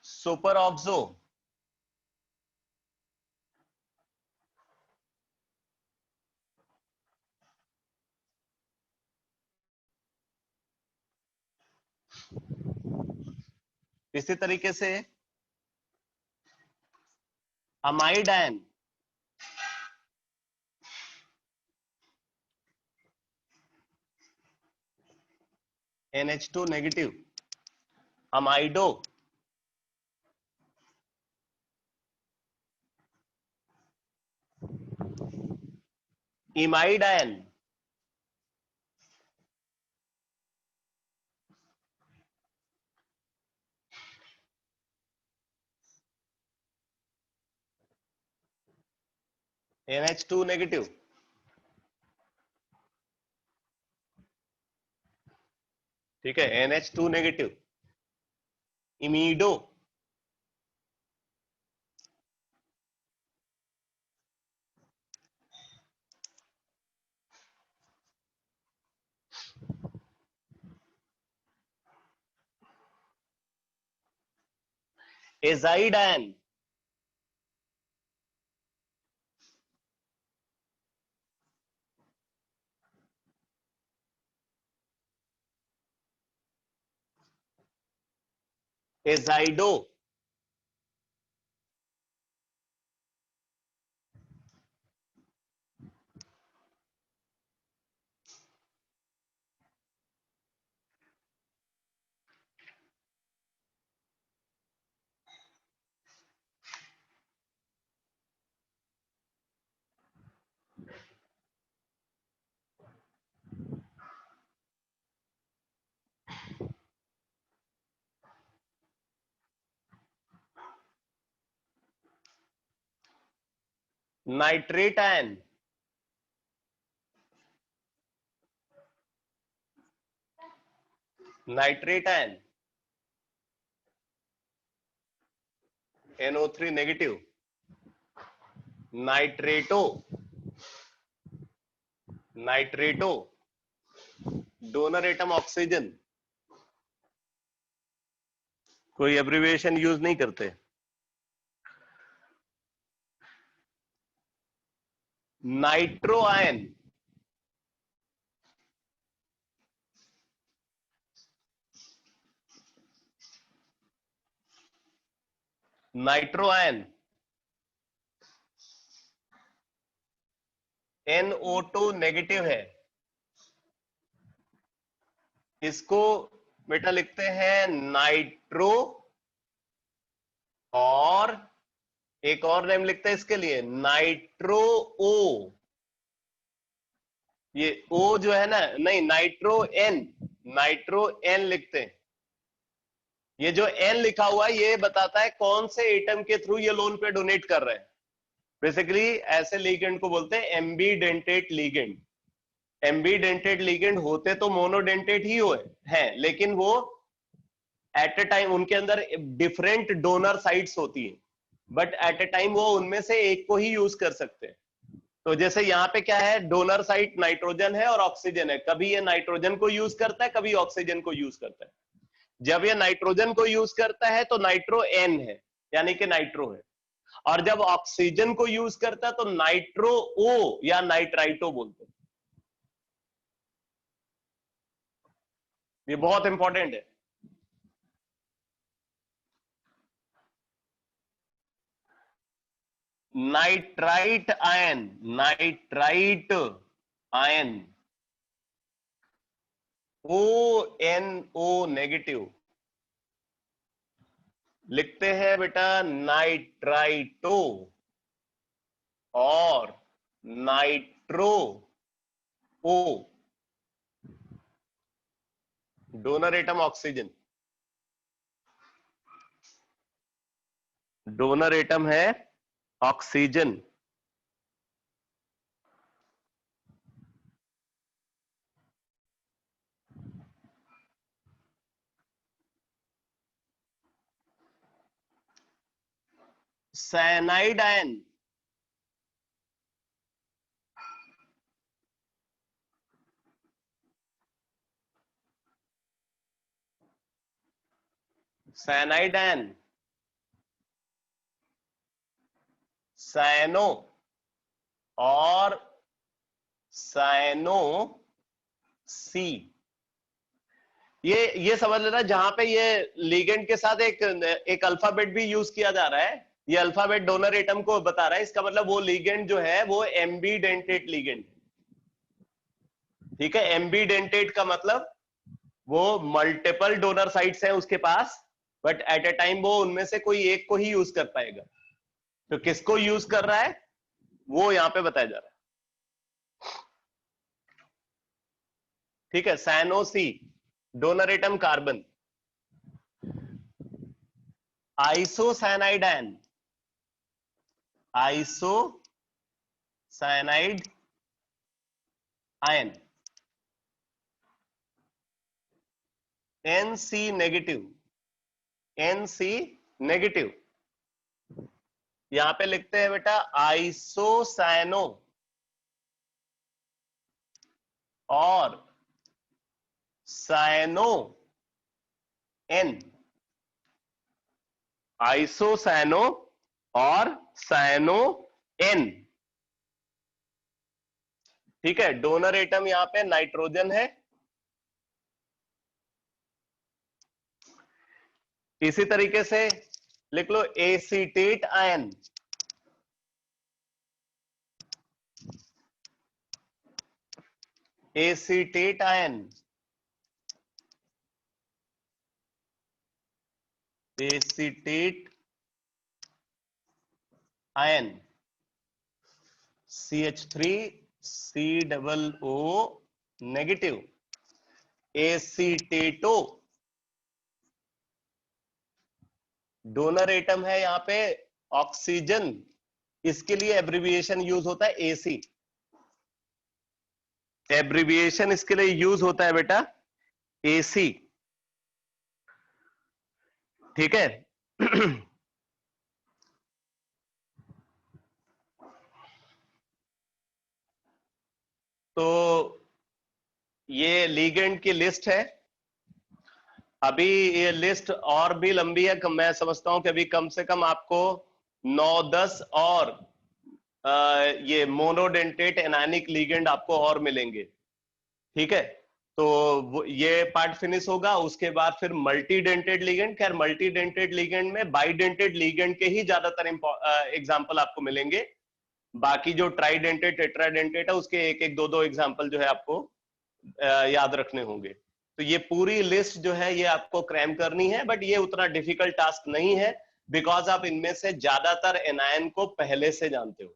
superoxo, इसी तरीके से amide ion, NH2 negative, amido, imide ion, NH2 negative, ठीक है, NH2 negative, imido, azide ion, azido, nitrate ion, nitrate ion, NO3 negative, nitrato, nitrato, donor atom oxygen, कोई abbreviation use नहीं करते, nitro ion, nitro ion, NO2 negative है, इसको बेटा लिखते हैं नाइट्रो, और एक और नेम लिखते हैं इसके लिए नाइट्रो ओ, ये ओ जो है ना, नहीं नाइट्रो एन, नाइट्रो एन लिखते हैं, ये जो एन लिखा हुआ है ये बताता है कौन से एटम के थ्रू ये लोन पे डोनेट कर रहे हैं। बेसिकली ऐसे लिगेंड को बोलते हैं एम्बीडेंटेट लिगेंड। एम्बीडेंटेट लिगेंड होते तो मोनोडेंटेट ही हुए हैं, लेकिन वो एट ए टाइम उनके अंदर डिफरेंट डोनर साइट्स होती हैं, बट एट ए टाइम वो उनमें से एक को ही यूज कर सकते हैं। तो जैसे यहाँ पे क्या है, डोनर साइट नाइट्रोजन है और ऑक्सीजन है, कभी ये नाइट्रोजन को यूज करता है, कभी ऑक्सीजन को यूज करता है। जब ये नाइट्रोजन को यूज करता है तो नाइट्रो एन है, यानी कि नाइट्रो है, और जब ऑक्सीजन को यूज करता है तो नाइट्रो ओ या नाइट्राइटो बोलते हैं। ये बहुत इंपॉर्टेंट है। Nitrite ion, nitrite ion ONO negative, लिखते हैं बेटा नाइट्राइटो और nitro O, donor atom oxygen, donor atom है oxygen. Cyanide ion, cyanide ion cyano और साइनो सी। ये समझ लेना, जहां पे ये लिगेंड के साथ एक अल्फाबेट भी यूज किया जा रहा है, ये अल्फाबेट डोनर एटम को बता रहा है, इसका मतलब वो लिगेंड जो है वो एम्बीडेंटेट लिगेंड। ठीक है, एम्बीडेंटेट का मतलब वो मल्टीपल डोनर साइट्स हैं उसके पास, बट एट ए टाइम वो उनमें से कोई एक को ही यूज कर पाएगा। तो किसको यूज कर रहा है वो यहां पे बताया जा रहा है। ठीक है, cyano C donor atom carbon, isocyanide ion, isocyanide ion NC negative, NC negative, यहां पे लिखते हैं बेटा आइसोसाइनो और साइनो N, आइसोसाइनो और साइनो N। ठीक है, डोनर एटम यहां पे नाइट्रोजन है। इसी तरीके से लिख लो acetate ion, acetate ion, acetate ion CH3COO negative, acetato donor atom है यहां पे ऑक्सीजन, इसके लिए एब्रिविएशन यूज होता है AC, एब्रिविएशन इसके लिए यूज होता है बेटा AC। ठीक है तो ये लीगेंड की लिस्ट है। अभी ये लिस्ट और भी लंबी है, मैं समझता हूं कि अभी कम से कम आपको 9-10 और ये मोनोडेंटेट एनायनिक लीगेंड आपको और मिलेंगे। ठीक है, तो ये पार्ट फिनिश होगा, उसके बाद फिर मल्टीडेंटेड लीगेंड। खैर मल्टीडेंटेड लीगेंड में बाइडेंटेड लीगेंड के ही ज्यादातर एग्जाम्पल आपको मिलेंगे, बाकी जो ट्राइडेंटेड टेट्राडेंटेड है उसके एक एक दो दो एग्जाम्पल जो है आपको याद रखने होंगे। तो ये पूरी लिस्ट जो है ये आपको क्रैम करनी है, बट ये उतना डिफिकल्ट टास्क नहीं है, बिकॉज आप इनमें से ज्यादातर एनायन को पहले से जानते हो।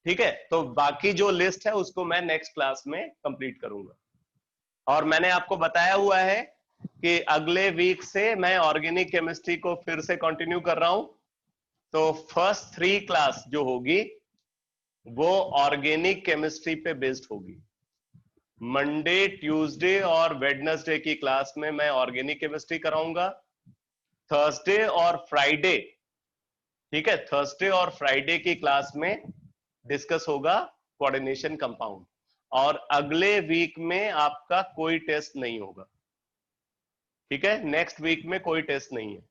ठीक है, तो बाकी जो लिस्ट है उसको मैं नेक्स्ट क्लास में कंप्लीट करूंगा। और मैंने आपको बताया हुआ है कि अगले वीक से मैं ऑर्गेनिक केमिस्ट्री को फिर से कंटिन्यू कर रहा हूं, तो फर्स्ट 3 क्लास जो होगी वो ऑर्गेनिक केमिस्ट्री पे बेस्ड होगी। मंडे, ट्यूसडे और वेडनेसडे की क्लास में मैं ऑर्गेनिक केमिस्ट्री कराऊंगा। थर्सडे और फ्राइडे, ठीक है, थर्सडे और फ्राइडे की क्लास में डिस्कस होगा कोऑर्डिनेशन कंपाउंड, और अगले वीक में आपका कोई टेस्ट नहीं होगा। ठीक है, नेक्स्ट वीक में कोई टेस्ट नहीं है।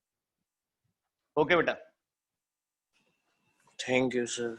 ओके बेटा, थैंक यू सर।